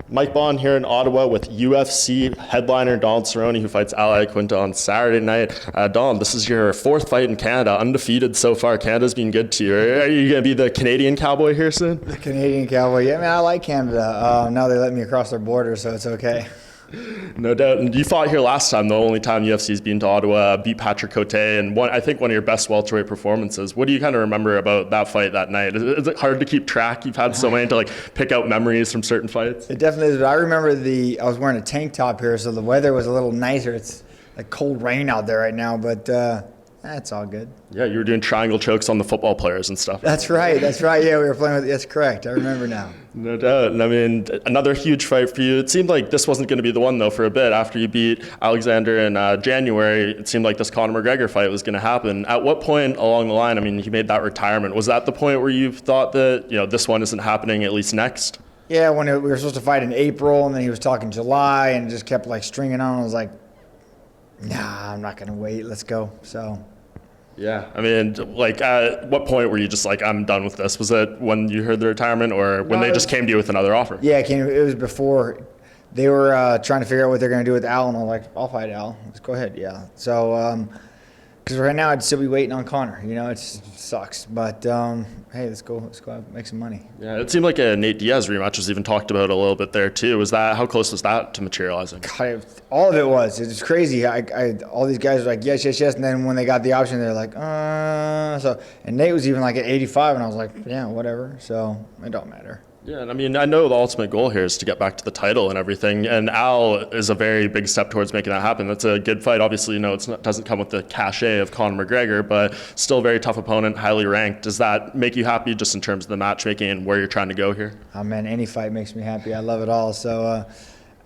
Mike Bohn here in Ottawa with UFC headliner Donald Cerrone, who fights Al Iaquinta on Saturday night. Donald, this is your fourth fight in Canada, undefeated so far. Canada's been good to you. Are you going to be the Canadian cowboy here soon? The Canadian cowboy. Yeah, man, I like Canada. Now they let me across their border, so it's okay. No doubt. And you fought here last time, the only time UFC's been to Ottawa, beat Patrick Cote, and I think one of your best welterweight performances. What do you kind of remember about that fight that night? Is it hard to keep track? You've had so many to pick out memories from certain fights. It definitely is. But I remember I was wearing a tank top here, so the weather was a little nicer. It's like cold rain out there right now, but that's all good. Yeah, you were doing triangle chokes on the football players and stuff. That's right. Yeah, we were playing with. That's correct. I remember now. No doubt. And I mean, another huge fight for you. It seemed like this wasn't going to be the one, though, for a bit. After you beat Alexander in January, it seemed like this Conor McGregor fight was going to happen. At what point along the line, I mean, he made that retirement. Was that the point where you thought that, this one isn't happening, at least next? Yeah, when we were supposed to fight in April, and then he was talking July, and it just kept stringing on. I was like, nah, I'm not going to wait. Let's go. So... Yeah, I mean, at what point were you just I'm done with this? Was it when you heard the retirement, or when they just came to you with another offer? Yeah, it was before. They were trying to figure out what they're going to do with Al, and I'm like, I'll fight Al. Let's go ahead, yeah. So, because right now I'd still be waiting on Conor. It sucks. But, hey, let's go out, make some money. Yeah, it seemed like a Nate Diaz rematch was even talked about a little bit there, too. How close was that to materializing? God, all of it was. It was crazy. All these guys were like, yes, yes, yes. And then when they got the option, they're like, So, and Nate was even at 85, and I was like, yeah, whatever. So, it don't matter. Yeah, and I mean, I know the ultimate goal here is to get back to the title and everything, and Al is a very big step towards making that happen. That's a good fight. Obviously, it doesn't come with the cachet of Conor McGregor, but still a very tough opponent, highly ranked. Does that make you happy just in terms of the matchmaking and where you're trying to go here? Oh, man, any fight makes me happy. I love it all. So,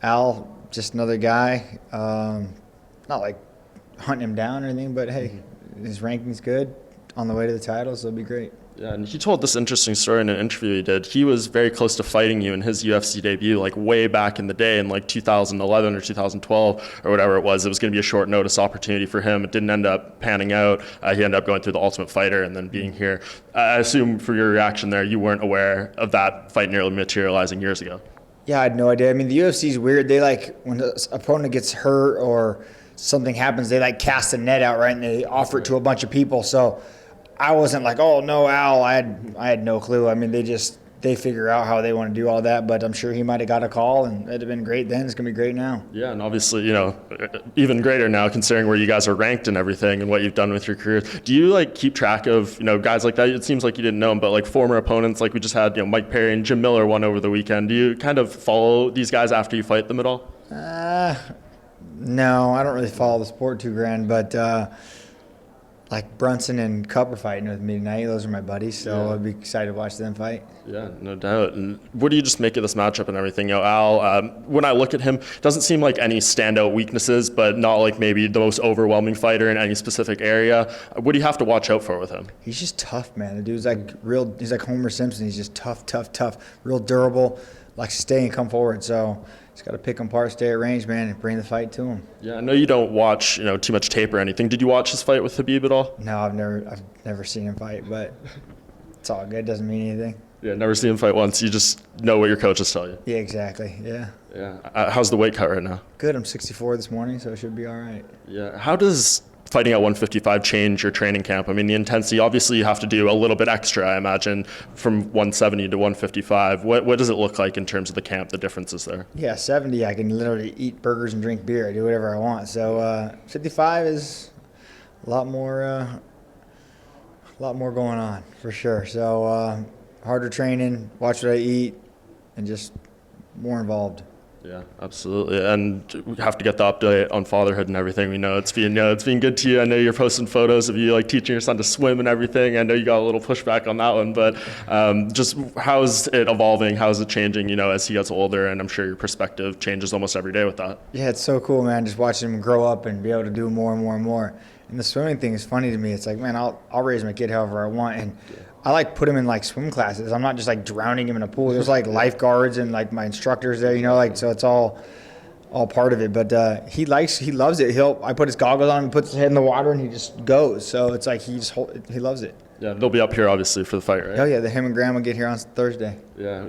Al, just another guy. Not hunting him down or anything, but hey, his ranking's good. On the way to the title, so it'll be great. Yeah, and he told this interesting story in an interview he did. He was very close to fighting you in his UFC debut, way back in the day in 2011 or 2012 or whatever it was. It was going to be a short notice opportunity for him. It didn't end up panning out. He ended up going through the Ultimate Fighter and then being here. I assume for your reaction there, you weren't aware of that fight nearly materializing years ago. Yeah, I had no idea. I mean, the UFC is weird. They when the opponent gets hurt or something happens, they cast the net out, right, and they offer it to a bunch of people. So I wasn't oh no, Al. I had no clue. I mean, they figure out how they want to do all that, but I'm sure he might have got a call, and it'd have been great then. It's gonna be great now. Yeah, and obviously, even greater now considering where you guys are ranked and everything, and what you've done with your career. Do you keep track of guys like that? It seems like you didn't know them, but former opponents, we just had Mike Perry and Jim Miller won over the weekend. Do you kind of follow these guys after you fight them at all? No, I don't really follow the sport too grand, but. Brunson and Cup are fighting with me tonight. Those are my buddies, so I'd be excited to watch them fight. Yeah, no doubt. And what do you just make of this matchup and everything? Al, when I look at him, doesn't seem like any standout weaknesses, but not maybe the most overwhelming fighter in any specific area. What do you have to watch out for with him? He's just tough, man. The dude's he's like Homer Simpson. He's just tough, real durable, likes to stay and come forward. So just got to pick him apart, stay at range, man, and bring the fight to him. Yeah, I know you don't watch, too much tape or anything. Did you watch his fight with Khabib at all? No, I've never seen him fight, but it's all good. Doesn't mean anything. Yeah, never seen him fight once. You just know what your coaches tell you. Yeah, exactly. Yeah. Yeah. How's the weight cut right now? Good. I'm 64 this morning, so it should be all right. Yeah. How does fighting at 155 change your training camp? I mean, the intensity, obviously you have to do a little bit extra, I imagine, from 170 to 155. What does it look like in terms of the camp, the differences there? Yeah, 70, I can literally eat burgers and drink beer. I do whatever I want. So 55 is a lot more going on, for sure. So harder training, watch what I eat, and just more involved. Yeah, absolutely. And we have to get the update on fatherhood and everything. We know it's been good to you. I know you're posting photos of you teaching your son to swim and everything. I know you got a little pushback on that one, but just how's it evolving? How's it changing, as he gets older? And I'm sure your perspective changes almost every day with that. Yeah, it's so cool, man, just watching him grow up and be able to do more and more and more. And the swimming thing is funny to me. It's man, I'll raise my kid however I want. And I put him in swim classes. I'm not just drowning him in a pool. There's lifeguards and my instructors there, so it's all part of it. But he loves it. I put his goggles on, he puts his head in the water, and he just goes. So it's he loves it. Yeah, they'll be up here obviously for the fight, right? Oh yeah, him and Graham will get here on Thursday. Yeah.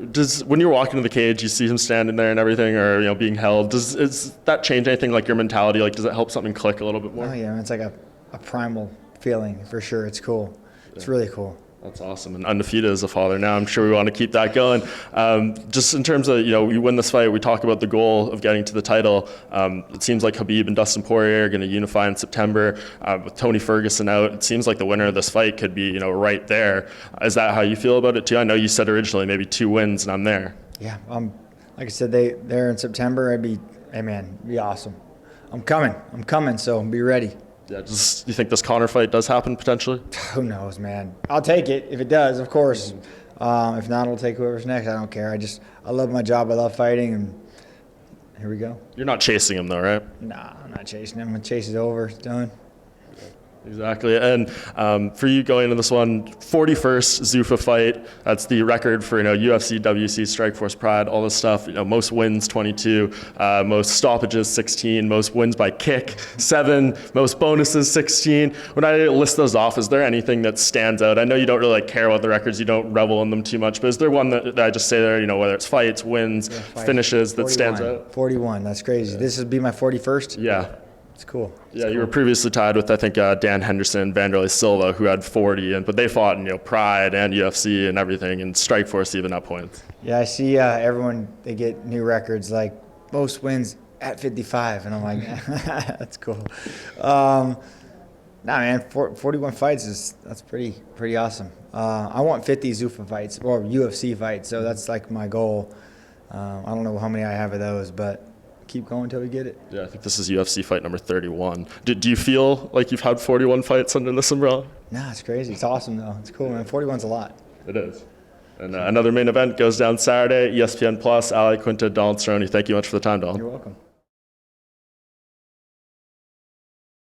When you're walking to the cage, you see him standing there and everything, or being held. Does that change anything, like your mentality? Like, does it help something click a little bit more? Oh yeah, it's like a primal feeling for sure. It's cool. It's really cool. That's awesome. And undefeated as a father now. I'm sure we want to keep that going. Just in terms of, you win this fight, we talk about the goal of getting to the title. It seems like Khabib and Dustin Poirier are going to unify in September. With Tony Ferguson out, it seems like the winner of this fight could be, right there. Is that how you feel about it too? I know you said originally maybe 2 wins and I'm there. Yeah. Like I said, they're in September. It'd be awesome. I'm coming. So be ready. Yeah, do you think this Conor fight does happen potentially? Who knows, man? I'll take it if it does, of course. If not, I'll take whoever's next. I don't care. I love my job. I love fighting, and here we go. You're not chasing him though, right? Nah, I'm not chasing him. My chase is over. It's done. Exactly. And for you going into this one, 41st Zuffa fight. That's the record for UFC, WC, Strikeforce Pride, all this stuff. Most wins 22, most stoppages 16, most wins by kick 7, most bonuses 16. When I list those off, is there anything that stands out? I know you don't really care about the records, you don't revel in them too much, but is there one that I just say there? Whether it's fights, wins, finishes, that stands out? 41. That's crazy. This would be my 41st. Yeah. It's cool. Yeah, you were previously tied with, I think, Dan Henderson, Vanderlei Silva, who had 40, but they fought in Pride and UFC and everything, and Strikeforce even at points. Yeah, I see everyone, they get new records, like most wins at 55, and I'm like, that's cool. Nah, man, 41 fights, that's pretty awesome. I want 50 Zuffa fights, or UFC fights, so that's like my goal. I don't know how many I have of those, but keep going until we get it. Yeah, I think this is UFC fight number 31. Do you feel like you've had 41 fights under this umbrella? Nah, it's crazy. It's awesome, though. It's cool, man. 41's a lot. It is. And another main event goes down Saturday, ESPN Plus, Ali Quinta, Donald Cerrone. Thank you much for the time, Donald. You're welcome.